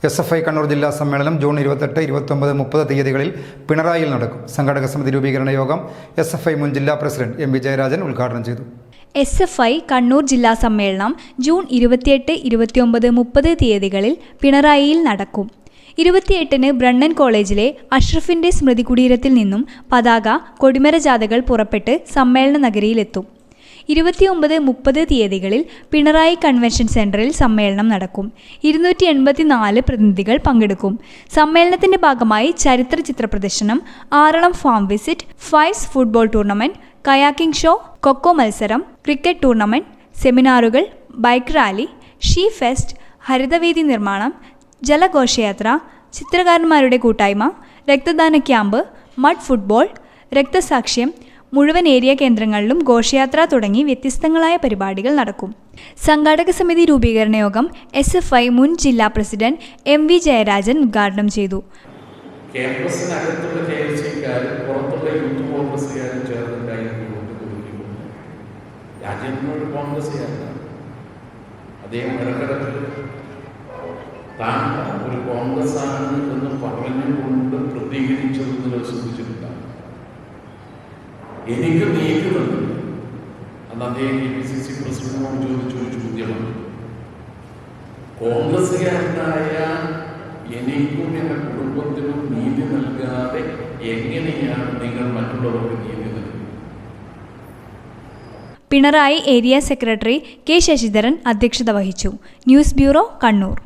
SFI Kannur ജില്ലാ സമ്മേളനം June 28, 29, 30 തീയതികളിൽ പിണറായിയിൽ നടക്കും. സംഘാടക സമിതി രൂപീകരണ യോഗം SFI മുൻ ജില്ലാ പ്രസിഡന്റ് M. വിജയരാജൻ ഉദ്ഘാടനം ചെയ്തു. SFI കണ്ണൂർ ജില്ലാ സമ്മേളനം ജൂൺ 28, 29, 30 തീയതികളിൽ പിണറായിയിൽ നടക്കും. 28-ന് ബ്രണ്ണൻ കോളേജിലെ അഷ്റഫിന്റെ സ്മൃതി കുടീരത്തിൽ നിന്നും പതാക, കൊടിമര ജാഥകൾ പുറപ്പെട്ട് സമ്മേളന നഗരിയിലെത്തും. 29, 30 തീയതികളിൽ പിണറായി കൺവെൻഷൻ സെന്ററിൽ സമ്മേളനം നടക്കും. 284 പ്രതിനിധികൾ പങ്കെടുക്കും. സമ്മേളനത്തിന്റെ ഭാഗമായി ചരിത്ര ചിത്ര പ്രദർശനം, Aralam farm visit, fives football tournament, kayaking show, kho-kho മത്സരം, ക്രിക്കറ്റ് ടൂർണമെന്റ്, സെമിനാറുകൾ, ബൈക്ക് റാലി, ഷീ ഫെസ്റ്റ്, ഹരിതവേദി നിർമ്മാണം, ജലഘോഷയാത്ര, ചിത്രകാരന്മാരുടെ കൂട്ടായ്മ, രക്തദാന ക്യാമ്പ്, മഡ് ഫുട്ബോൾ, രക്തസാക്ഷ്യം, മുഴുവൻ ഏരിയ കേന്ദ്രങ്ങളിലും ഘോഷയാത്ര തുടങ്ങി വ്യത്യസ്തങ്ങളായ പരിപാടികൾ നടക്കും. സംഘാടക സമിതി രൂപീകരണ യോഗം SFI മുൻ ജില്ലാ പ്രസിഡന്റ് M. വിജയരാജൻ ഉദ്ഘാടനം ചെയ്തു. ക്യാമ്പസിനകത്തുള്ള KLC-ക്കാരും പുറത്തുള്ള യൂത്ത് കോൺഗ്രസ്സുകാരും രാജ്യത്തിനോട് കോൺഗ്രസ്സുകാരല്ല. അദ്ദേഹം ഇടക്കിടക്ക് താൻ ഒരു കോൺഗ്രസ് ആണ് എന്ന് പറഞ്ഞുകൊണ്ട് പ്രതികരിച്ചതെന്ന് ശ്രദ്ധിച്ചിട്ടില്ല. എനിക്ക് നീക്കുന്നുണ്ട്. അന്ന് അദ്ദേഹം KPCC പ്രസിഡന്റിനോട് ചോദിച്ചൊരു ചോദ്യമാണ്, കോൺഗ്രസ്സുകാരനായ എനിക്കും എൻ്റെ കുടുംബത്തിനും നീതി നൽകാതെ എങ്ങനെയാണ് നിങ്ങൾ മറ്റുള്ളവർക്ക് നീതി നൽകുന്നത്? Pinarayi area secretary K. Sasidharan അധ്യക്ഷത വഹിച്ചു. News bureau, Kannur.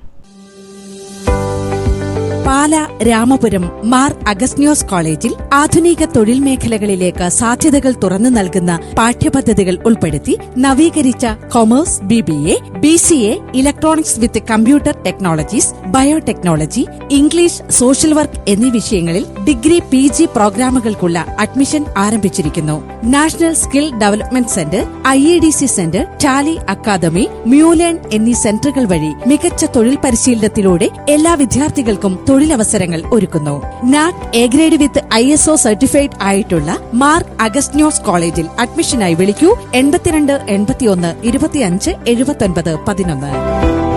പാല രാമപുരം മാർ അഗസ്ത്യോസ് കോളേജിൽ ആധുനിക തൊഴിൽ മേഖലകളിലേക്ക് സാധ്യതകൾ തുറന്നു നൽകുന്ന പാഠ്യപദ്ധതികൾ ഉൾപ്പെടുത്തി നവീകരിച്ച commerce, BBA, BCA, electronics with computer technologies, biotechnology, English, social work എന്നീ വിഷയങ്ങളിൽ ഡിഗ്രി, PG പ്രോഗ്രാമുകൾക്കുള്ള അഡ്മിഷൻ ആരംഭിച്ചിരിക്കുന്നു. National skill development centre, IEDC centre, Tally academy, Mulearn എന്നീ സെന്ററുകൾ വഴി മികച്ച തൊഴിൽ പരിശീലനത്തിലൂടെ എല്ലാ വിദ്യാർത്ഥികൾക്കും തൊഴിലവസരങ്ങൾ ഒരുക്കുന്നു. NAC A grade with ISO certified ആയിട്ടുള്ള മാർ അഗസ്ത്യോസ് കോളേജിൽ അഡ്മിഷനായി വിളിക്കൂ 82 81 25 79 11.